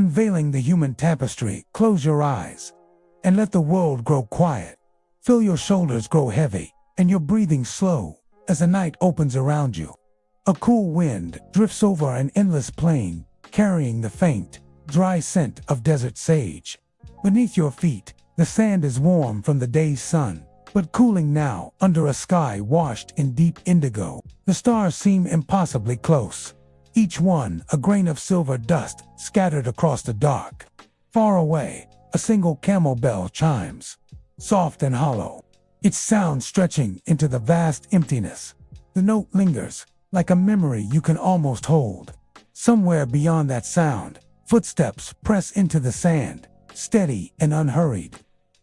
unveiling the human tapestry. Close your eyes and let the world grow quiet. Feel your shoulders grow heavy and your breathing slow as the night opens around you. A cool wind drifts over an endless plain, carrying the faint, dry scent of desert sage. Beneath your feet, the sand is warm from the day's sun, but cooling now under a sky washed in deep indigo. The stars seem impossibly close, each one a grain of silver dust scattered across the dark. Far away, a single camel bell chimes, soft and hollow, its sound stretching into the vast emptiness. The note lingers, like a memory you can almost hold. Somewhere beyond that sound, footsteps press into the sand, steady and unhurried.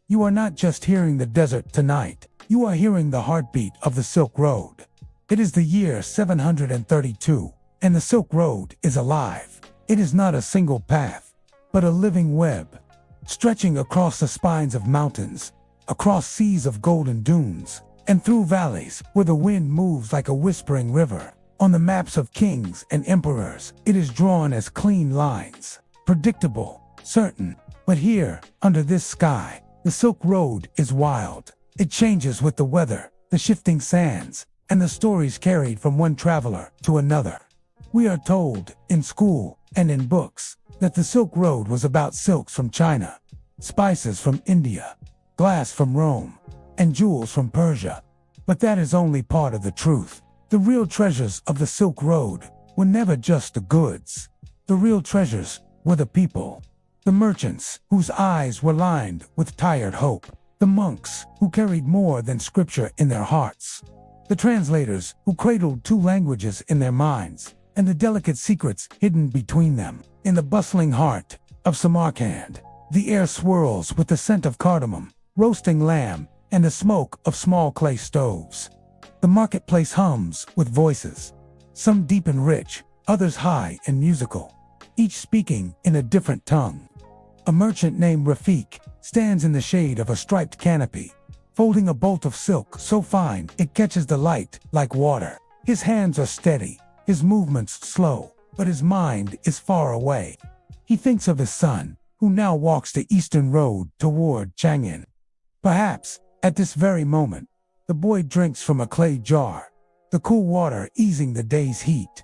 You are not just hearing the desert tonight, you are hearing the heartbeat of the Silk Road. It is the year 732, and the Silk Road is alive. It is not a single path, but a living web, stretching across the spines of mountains, across seas of golden dunes, and through valleys where the wind moves like a whispering river. On the maps of kings and emperors, it is drawn as clean lines, predictable, certain. But here, under this sky, the Silk Road is wild. It changes with the weather, the shifting sands, and the stories carried from one traveler to another. We are told, in school and in books, that the Silk Road was about silks from China, spices from India, glass from Rome, and jewels from Persia. But that is only part of the truth. The real treasures of the Silk Road were never just the goods. The real treasures were the people. The merchants whose eyes were lined with tired hope. The monks who carried more than scripture in their hearts. The translators who cradled two languages in their minds, and the delicate secrets hidden between them. In the bustling heart of Samarkand, the air swirls with the scent of cardamom, roasting lamb, and the smoke of small clay stoves. The marketplace hums with voices, some deep and rich, others high and musical, each speaking in a different tongue. A merchant named Rafik stands in the shade of a striped canopy, folding a bolt of silk so fine it catches the light like water. His hands are steady, his movements slow, but his mind is far away. He thinks of his son, who now walks the eastern road toward Chang'an. Perhaps, at this very moment, the boy drinks from a clay jar, the cool water easing the day's heat.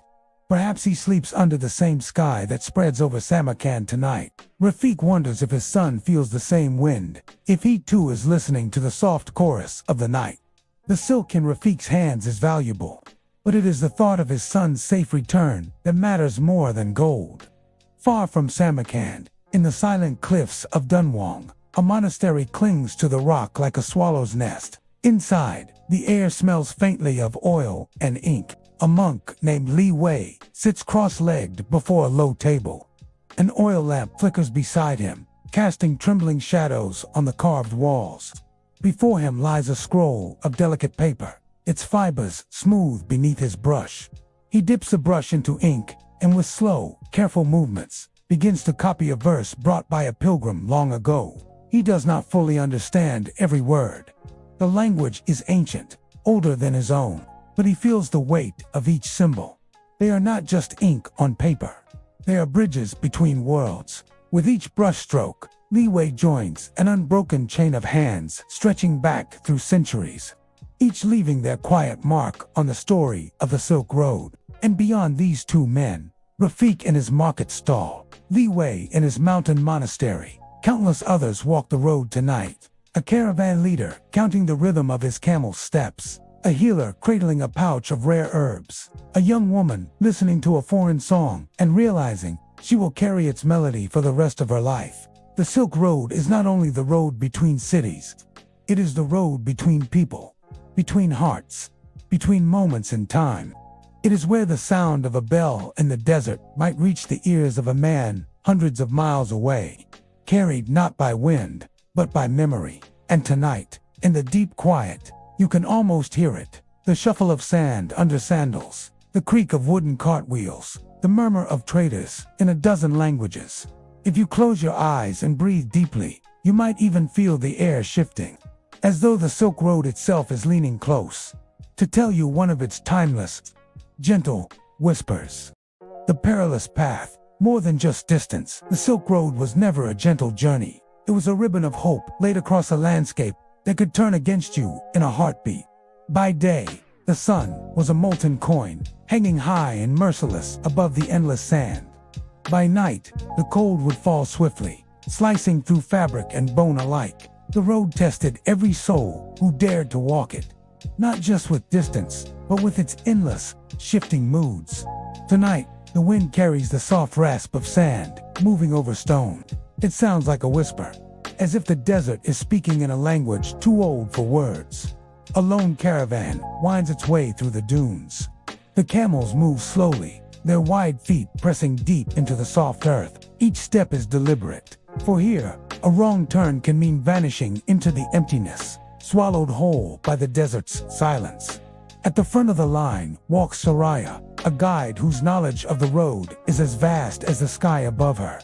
Perhaps he sleeps under the same sky that spreads over Samarkand tonight. Rafik wonders if his son feels the same wind, if he too is listening to the soft chorus of the night. The silk in Rafik's hands is valuable, but it is the thought of his son's safe return that matters more than gold. Far from Samarkand, in the silent cliffs of Dunhuang, a monastery clings to the rock like a swallow's nest. Inside, the air smells faintly of oil and ink. A monk named Li Wei sits cross-legged before a low table. An oil lamp flickers beside him, casting trembling shadows on the carved walls. Before him lies a scroll of delicate paper, its fibers smooth beneath his brush. He dips the brush into ink and with slow, careful movements, begins to copy a verse brought by a pilgrim long ago. He does not fully understand every word. The language is ancient, older than his own, but he feels the weight of each symbol. They are not just ink on paper. They are bridges between worlds. With each brushstroke, Li Wei joins an unbroken chain of hands stretching back through centuries, each leaving their quiet mark on the story of the Silk Road. And beyond these two men, Rafik in his market stall, Li Wei in his mountain monastery, countless others walk the road tonight. A caravan leader counting the rhythm of his camel's steps, a healer cradling a pouch of rare herbs, a young woman listening to a foreign song and realizing she will carry its melody for the rest of her life. The Silk Road is not only the road between cities, it is the road between people, between hearts, between moments in time. It is where the sound of a bell in the desert might reach the ears of a man hundreds of miles away, carried not by wind, but by memory. And tonight, in the deep quiet, you can almost hear it. The shuffle of sand under sandals, the creak of wooden cartwheels, the murmur of traders in a dozen languages. If you close your eyes and breathe deeply, you might even feel the air shifting, as though the Silk Road itself is leaning close to tell you one of its timeless, gentle whispers. The perilous path More than just distance, the Silk Road was never a gentle journey. It was a ribbon of hope laid across a landscape that could turn against you in a heartbeat. By day, the sun was a molten coin, hanging high and merciless above the endless sand. By night, the cold would fall swiftly, slicing through fabric and bone alike. The road tested every soul who dared to walk it, not just with distance, but with its endless, shifting moods. Tonight, the wind carries the soft rasp of sand, moving over stone. It sounds like a whisper, as if the desert is speaking in a language too old for words. A lone caravan winds its way through the dunes. The camels move slowly, their wide feet pressing deep into the soft earth. Each step is deliberate, for here, a wrong turn can mean vanishing into the emptiness, swallowed whole by the desert's silence. At the front of the line walks Soraya, a guide whose knowledge of the road is as vast as the sky above her.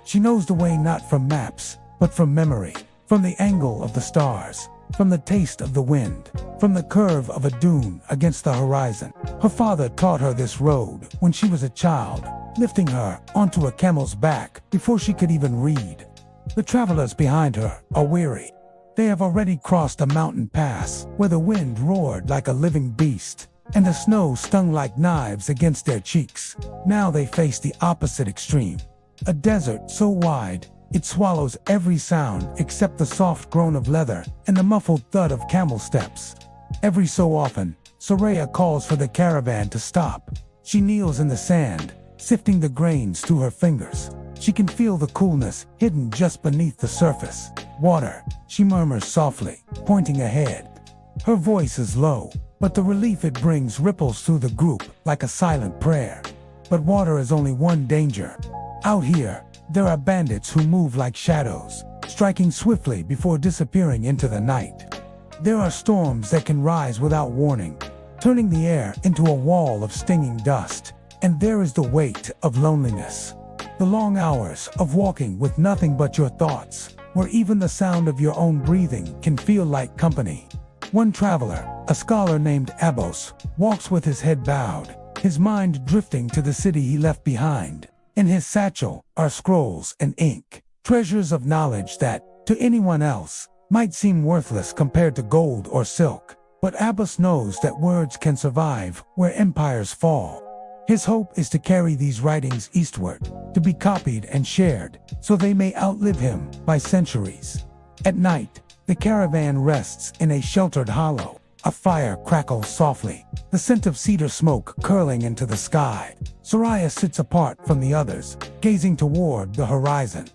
She knows the way not from maps, but from memory, from the angle of the stars, from the taste of the wind, from the curve of a dune against the horizon. Her father taught her this road when she was a child, lifting her onto a camel's back before she could even read. The travelers behind her are weary. They have already crossed a mountain pass where the wind roared like a living beast, and the snow stung like knives against their cheeks. Now they face the opposite extreme, a desert so wide it swallows every sound except the soft groan of leather and the muffled thud of camel steps. Every so often, Soraya calls for the caravan to stop. She kneels in the sand, sifting the grains through her fingers. She can feel the coolness hidden just beneath the surface. "Water," she murmurs softly, pointing ahead. Her voice is low, but the relief it brings ripples through the group like a silent prayer. But water is only one danger. Out here, there are bandits who move like shadows, striking swiftly before disappearing into the night. There are storms that can rise without warning, turning the air into a wall of stinging dust. And there is the weight of loneliness. The long hours of walking with nothing but your thoughts, where even the sound of your own breathing can feel like company. One traveler, a scholar named Abos, walks with his head bowed, his mind drifting to the city he left behind. In his satchel are scrolls and ink, treasures of knowledge that, to anyone else, might seem worthless compared to gold or silk. But Abbas knows that words can survive where empires fall. His hope is to carry these writings eastward, to be copied and shared, so they may outlive him by centuries. At night, the caravan rests in a sheltered hollow. A fire crackles softly, the scent of cedar smoke curling into the sky. Soraya sits apart from the others, gazing toward the horizon.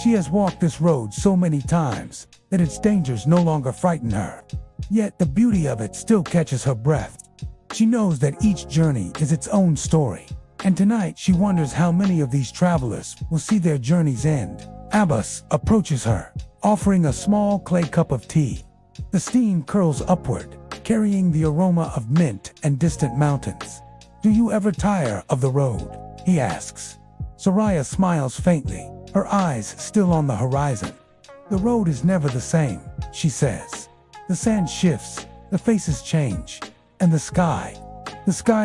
She has walked this road so many times that its dangers no longer frighten her. Yet the beauty of it still catches her breath. She knows that each journey is its own story, and tonight she wonders how many of these travelers will see their journeys end. Abbas approaches her, offering a small clay cup of tea. The steam curls upward, carrying the aroma of mint and distant mountains. "Do you ever tire of the road?" he asks. Soraya smiles faintly, her eyes still on the horizon. "The road is never the same," she says. "The sand shifts, the faces change, and the sky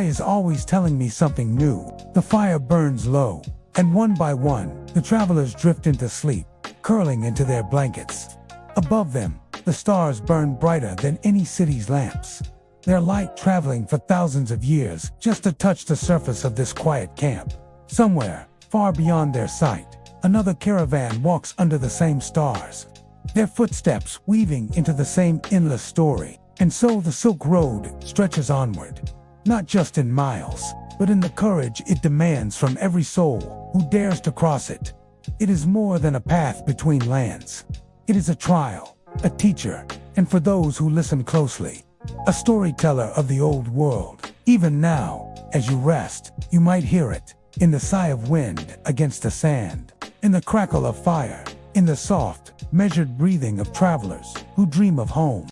is always telling me something new." The fire burns low, and one by one, the travelers drift into sleep, curling into their blankets. Above them, the stars burn brighter than any city's lamps, their light traveling for thousands of years just to touch the surface of this quiet camp. Somewhere, far beyond their sight, another caravan walks under the same stars, their footsteps weaving into the same endless story. And so the Silk Road stretches onward, not just in miles, but in the courage it demands from every soul who dares to cross it. It is more than a path between lands. It is a trial, a teacher, and for those who listen closely, a storyteller of the old world. Even now, as you rest, you might hear it, in the sigh of wind against the sand, in the crackle of fire, in the soft, measured breathing of travelers who dream of home.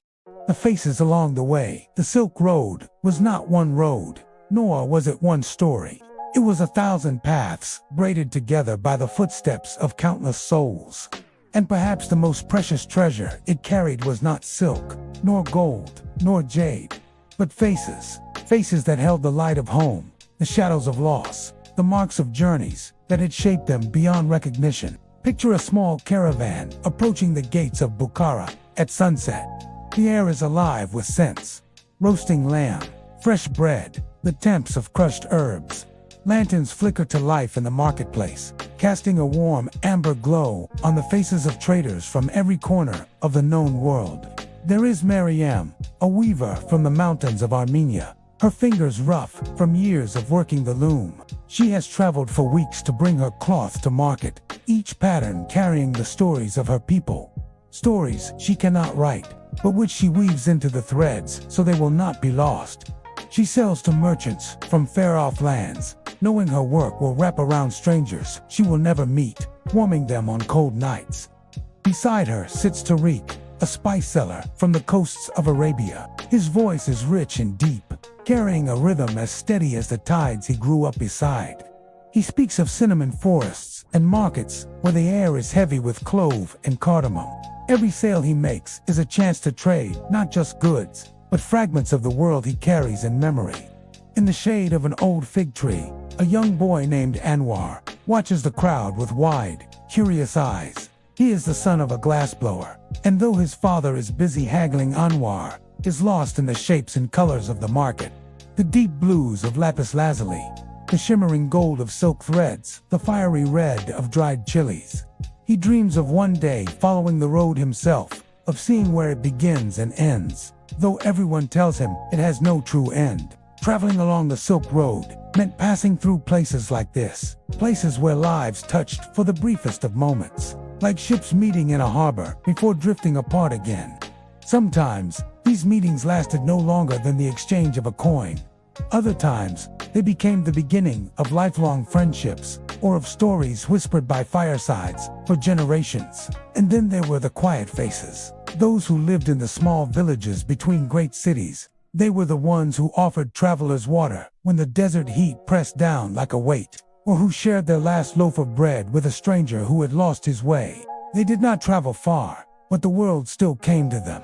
The faces along the way. The Silk Road was not one road, nor was it one story. It was 1,000 paths braided together by the footsteps of countless souls. And perhaps the most precious treasure it carried was not silk, nor gold, nor jade, but faces. Faces that held the light of home, the shadows of loss, the marks of journeys that had shaped them beyond recognition. Picture a small caravan approaching the gates of Bukhara at sunset. The air is alive with scents: roasting lamb, fresh bread, the tempts of crushed herbs. Lanterns flicker to life in the marketplace, casting a warm amber glow on the faces of traders from every corner of the known world. There is Maryam, a weaver from the mountains of Armenia, her fingers rough from years of working the loom. She has traveled for weeks to bring her cloth to market, each pattern carrying the stories of her people. Stories she cannot write, but which she weaves into the threads so they will not be lost. She sells to merchants from far-off lands, knowing her work will wrap around strangers she will never meet, warming them on cold nights. Beside her sits Tariq, a spice seller from the coasts of Arabia. His voice is rich and deep, carrying a rhythm as steady as the tides he grew up beside. He speaks of cinnamon forests and markets where the air is heavy with clove and cardamom. Every sale he makes is a chance to trade not just goods, but fragments of the world he carries in memory. In the shade of an old fig tree, a young boy named Anwar watches the crowd with wide, curious eyes. He is the son of a glassblower, and though his father is busy haggling, Anwar is lost in the shapes and colors of the market. The deep blues of lapis lazuli, the shimmering gold of silk threads, the fiery red of dried chilies. He dreams of one day following the road himself, of seeing where it begins and ends, though everyone tells him it has no true end. Traveling along the Silk Road meant passing through places like this, places where lives touched for the briefest of moments, like ships meeting in a harbor before drifting apart again. Sometimes, these meetings lasted no longer than the exchange of a coin. Other times, they became the beginning of lifelong friendships, or of stories whispered by firesides for generations. And then there were the quiet faces, those who lived in the small villages between great cities. They were the ones who offered travelers water when the desert heat pressed down like a weight, or who shared their last loaf of bread with a stranger who had lost his way. They did not travel far, but the world still came to them,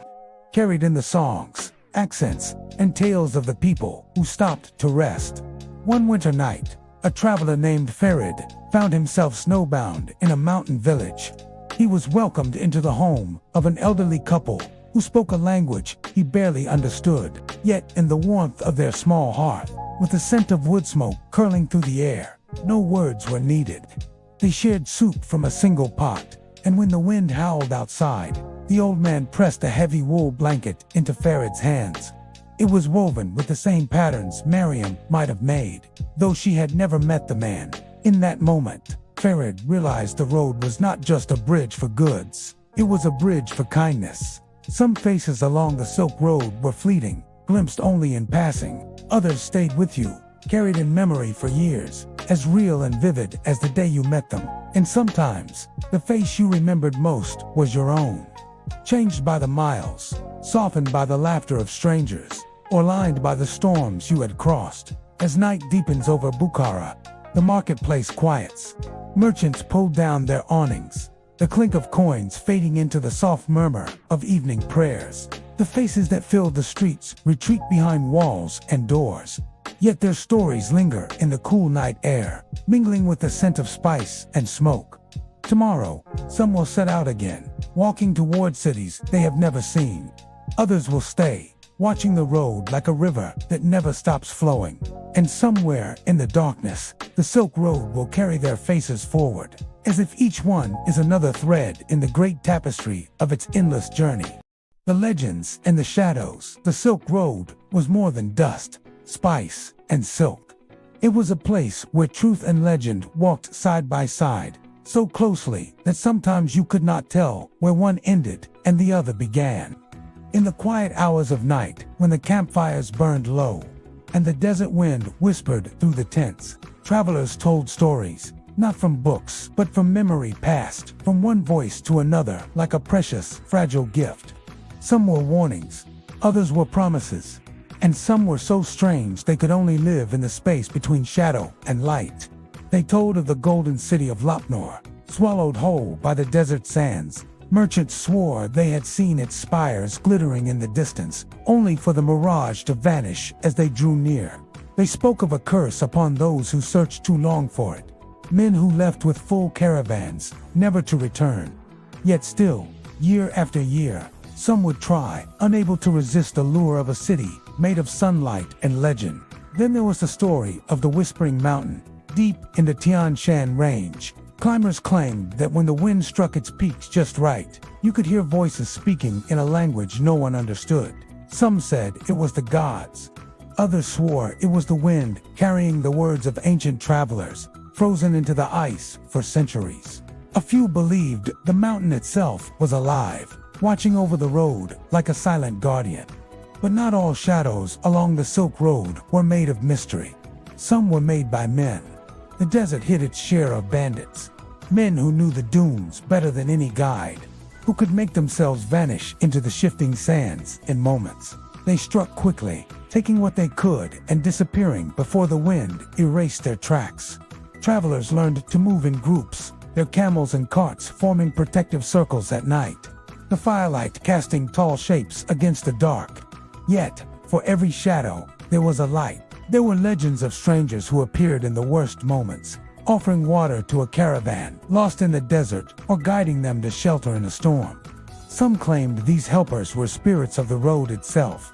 carried in the songs, accents, and tales of the people who stopped to rest. One winter night, a traveler named Farid found himself snowbound in a mountain village. He was welcomed into the home of an elderly couple who spoke a language he barely understood. Yet in the warmth of their small hearth, with the scent of wood smoke curling through the air, no words were needed. They shared soup from a single pot, and when the wind howled outside, the old man pressed a heavy wool blanket into Farid's hands. It was woven with the same patterns Miriam might have made, though she had never met the man. In that moment, Farid realized the road was not just a bridge for goods, it was a bridge for kindness. Some faces along the Silk Road were fleeting, glimpsed only in passing. Others stayed with you, carried in memory for years, as real and vivid as the day you met them. And sometimes, the face you remembered most was your own. Changed by the miles, softened by the laughter of strangers, or lined by the storms you had crossed. As night deepens over Bukhara, the marketplace quiets. Merchants pull down their awnings, the clink of coins fading into the soft murmur of evening prayers. The faces that filled the streets retreat behind walls and doors. Yet their stories linger in the cool night air, mingling with the scent of spice and smoke. Tomorrow, some will set out again, walking toward cities they have never seen. Others will stay, watching the road like a river that never stops flowing. And somewhere in the darkness, the Silk Road will carry their faces forward, as if each one is another thread in the great tapestry of its endless journey. The legends and the shadows, the Silk Road was more than dust, spice, and silk. It was a place where truth and legend walked side by side, so closely that sometimes you could not tell where one ended and the other began. In the quiet hours of night, when the campfires burned low, and the desert wind whispered through the tents, travelers told stories, not from books, but from memory passed from one voice to another like a precious, fragile gift. Some were warnings, others were promises, and some were so strange they could only live in the space between shadow and light. They told of the golden city of Lapnor, swallowed whole by the desert sands. Merchants swore they had seen its spires glittering in the distance, only for the mirage to vanish as they drew near. They spoke of a curse upon those who searched too long for it, Men who left with full caravans, never to return. Yet still, year after year, some would try, unable to resist the lure of a city made of sunlight and legend. Then there was the story of the Whispering Mountain, deep in the Tian Shan Range. Climbers claimed that when the wind struck its peaks just right, you could hear voices speaking in a language no one understood. Some said it was the gods. Others swore it was the wind carrying the words of ancient travelers, frozen into the ice for centuries. A few believed the mountain itself was alive, watching over the road like a silent guardian. But not all shadows along the Silk Road were made of mystery. Some were made by men. The desert hid its share of bandits, men who knew the dunes better than any guide, who could make themselves vanish into the shifting sands in moments. They struck quickly, taking what they could and disappearing before the wind erased their tracks. Travelers learned to move in groups, their camels and carts forming protective circles at night, the firelight casting tall shapes against the dark. Yet, for every shadow, there was a light. There were legends of strangers who appeared in the worst moments, offering water to a caravan lost in the desert or guiding them to shelter in a storm. Some claimed these helpers were spirits of the road itself,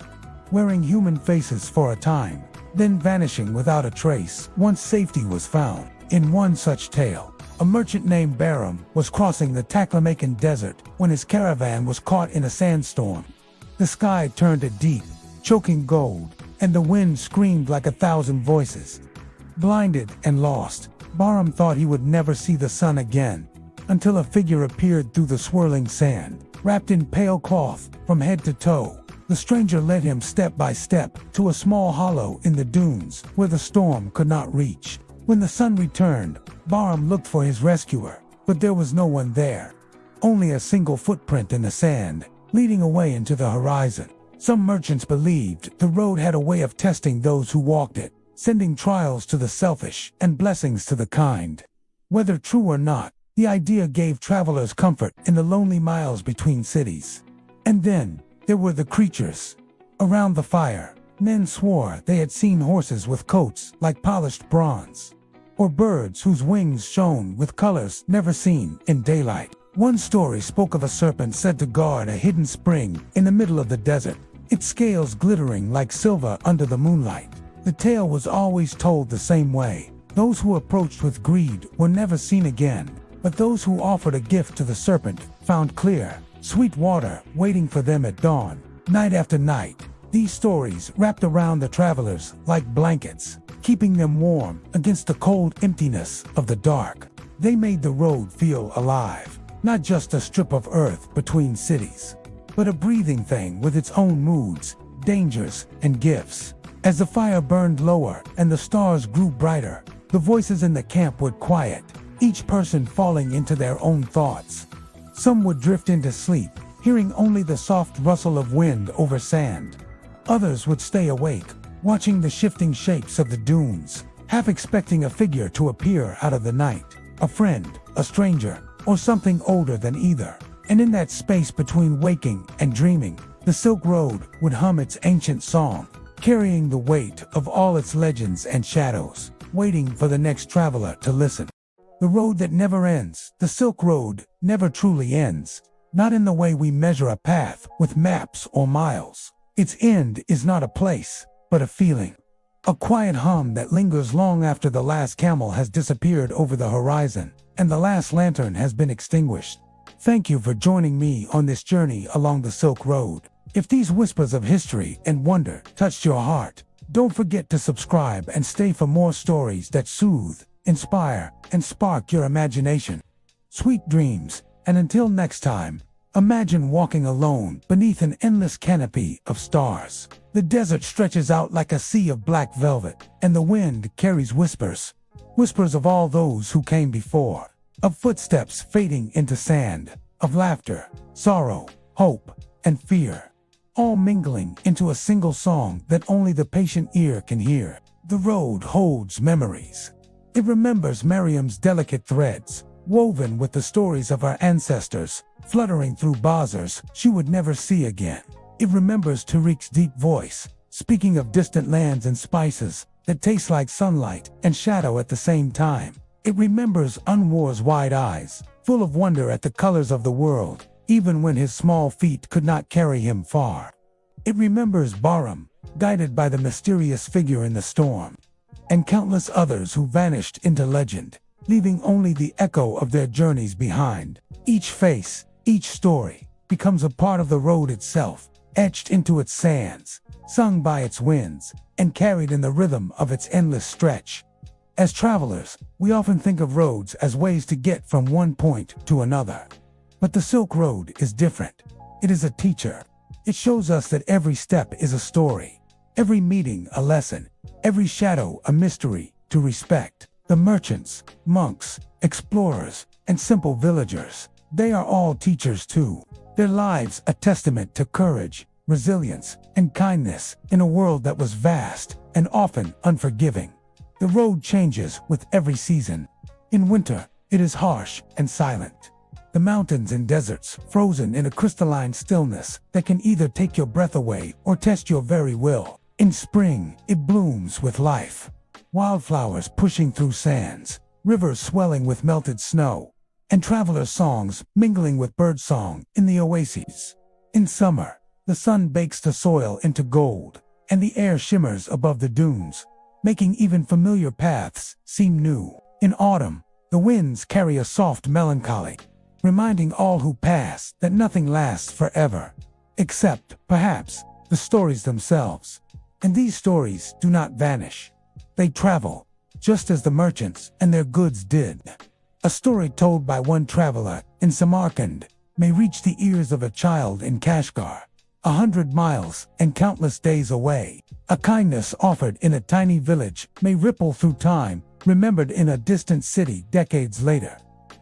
wearing human faces for a time, then vanishing without a trace once safety was found. In one such tale, a merchant named Barum was crossing the Taklamakan desert when his caravan was caught in a sandstorm. The sky turned to deep, choking gold, and the wind screamed like 1,000 voices. Blinded and lost, Barum thought he would never see the sun again, until a figure appeared through the swirling sand, wrapped in pale cloth from head to toe. The stranger led him step by step to a small hollow in the dunes where the storm could not reach. When the sun returned, Barum looked for his rescuer, but there was no one there. Only a single footprint in the sand, leading away into the horizon. Some merchants believed the road had a way of testing those who walked it, sending trials to the selfish and blessings to the kind. Whether true or not, the idea gave travelers comfort in the lonely miles between cities. And then, there were the creatures. Around the fire, men swore they had seen horses with coats like polished bronze, or birds whose wings shone with colors never seen in daylight. One story spoke of a serpent said to guard a hidden spring in the middle of the desert, its scales glittering like silver under the moonlight. The tale was always told the same way. Those who approached with greed were never seen again, but those who offered a gift to the serpent found clear, sweet water waiting for them at dawn. Night after night, these stories wrapped around the travelers like blankets, keeping them warm against the cold emptiness of the dark. They made the road feel alive, not just a strip of earth between cities, but a breathing thing with its own moods, dangers, and gifts. As the fire burned lower and the stars grew brighter, the voices in the camp would quiet, each person falling into their own thoughts. Some would drift into sleep, hearing only the soft rustle of wind over sand. Others would stay awake, watching the shifting shapes of the dunes, half expecting a figure to appear out of the night, a friend, a stranger, or something older than either. And in that space between waking and dreaming, the Silk Road would hum its ancient song, carrying the weight of all its legends and shadows, waiting for the next traveler to listen. The road that never ends, the Silk Road, never truly ends, not in the way we measure a path with maps or miles. Its end is not a place, but a feeling. A quiet hum that lingers long after the last camel has disappeared over the horizon and the last lantern has been extinguished. Thank you for joining me on this journey along the Silk Road. If these whispers of history and wonder touched your heart, don't forget to subscribe and stay for more stories that soothe, inspire, and spark your imagination. Sweet dreams, and until next time, imagine walking alone beneath an endless canopy of stars. The desert stretches out like a sea of black velvet, and the wind carries whispers. Whispers of all those who came before, of footsteps fading into sand, of laughter, sorrow, hope, and fear, all mingling into a single song that only the patient ear can hear. The road holds memories. It remembers Miriam's delicate threads, woven with the stories of our ancestors, fluttering through bazaars she would never see again. It remembers Tariq's deep voice, speaking of distant lands and spices that taste like sunlight and shadow at the same time. It remembers Unwar's wide eyes, full of wonder at the colors of the world, even when his small feet could not carry him far. It remembers Barum, guided by the mysterious figure in the storm, and countless others who vanished into legend, leaving only the echo of their journeys behind. Each face, each story, becomes a part of the road itself, etched into its sands, sung by its winds, and carried in the rhythm of its endless stretch. As travelers, we often think of roads as ways to get from one point to another. But the Silk Road is different. It is a teacher. It shows us that every step is a story, every meeting a lesson, every shadow a mystery to respect. The merchants, monks, explorers, and simple villagers, they are all teachers too. Their lives a testament to courage, resilience, and kindness in a world that was vast and often unforgiving. The road changes with every season. In winter, it is harsh and silent. The mountains and deserts frozen in a crystalline stillness that can either take your breath away or test your very will. In spring, it blooms with life. Wildflowers pushing through sands, rivers swelling with melted snow, and travelers' songs mingling with birdsong in the oases. In summer, the sun bakes the soil into gold, and the air shimmers above the dunes, making even familiar paths seem new. In autumn, the winds carry a soft melancholy, reminding all who pass that nothing lasts forever, except, perhaps, the stories themselves. And these stories do not vanish. They travel, just as the merchants and their goods did. A story told by one traveler in Samarkand may reach the ears of a child in Kashgar, 100 miles and countless days away. A kindness offered in a tiny village may ripple through time, remembered in a distant city decades later.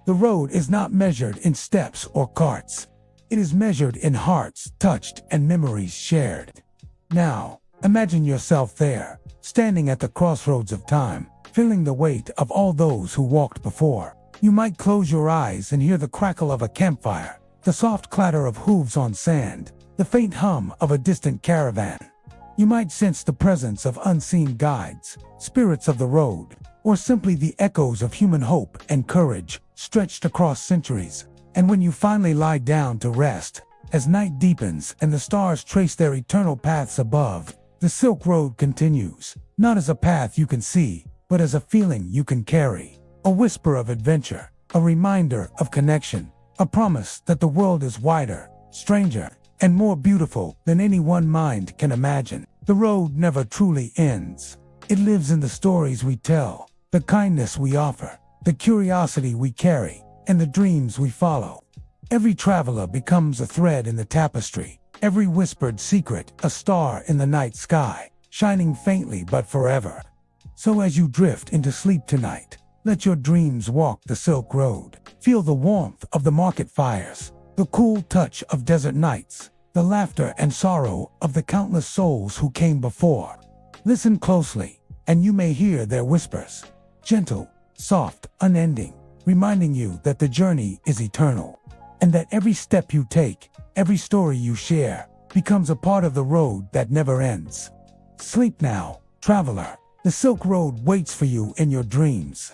The road is not measured in steps or carts. It is measured in hearts touched and memories shared. Now, imagine yourself there, standing at the crossroads of time, feeling the weight of all those who walked before. You might close your eyes and hear the crackle of a campfire, the soft clatter of hooves on sand, the faint hum of a distant caravan. You might sense the presence of unseen guides, spirits of the road, or simply the echoes of human hope and courage stretched across centuries. And when you finally lie down to rest, as night deepens and the stars trace their eternal paths above, the Silk Road continues, not as a path you can see, but as a feeling you can carry. A whisper of adventure, a reminder of connection, a promise that the world is wider, stranger, and more beautiful than any one mind can imagine. The road never truly ends. It lives in the stories we tell, the kindness we offer, the curiosity we carry, and the dreams we follow. Every traveler becomes a thread in the tapestry, every whispered secret a star in the night sky, shining faintly but forever. So as you drift into sleep tonight, let your dreams walk the Silk Road. Feel the warmth of the market fires, the cool touch of desert nights, the laughter and sorrow of the countless souls who came before. Listen closely, and you may hear their whispers, gentle, soft, unending, reminding you that the journey is eternal, and that every step you take, every story you share, becomes a part of the road that never ends. Sleep now, traveler. The Silk Road waits for you in your dreams.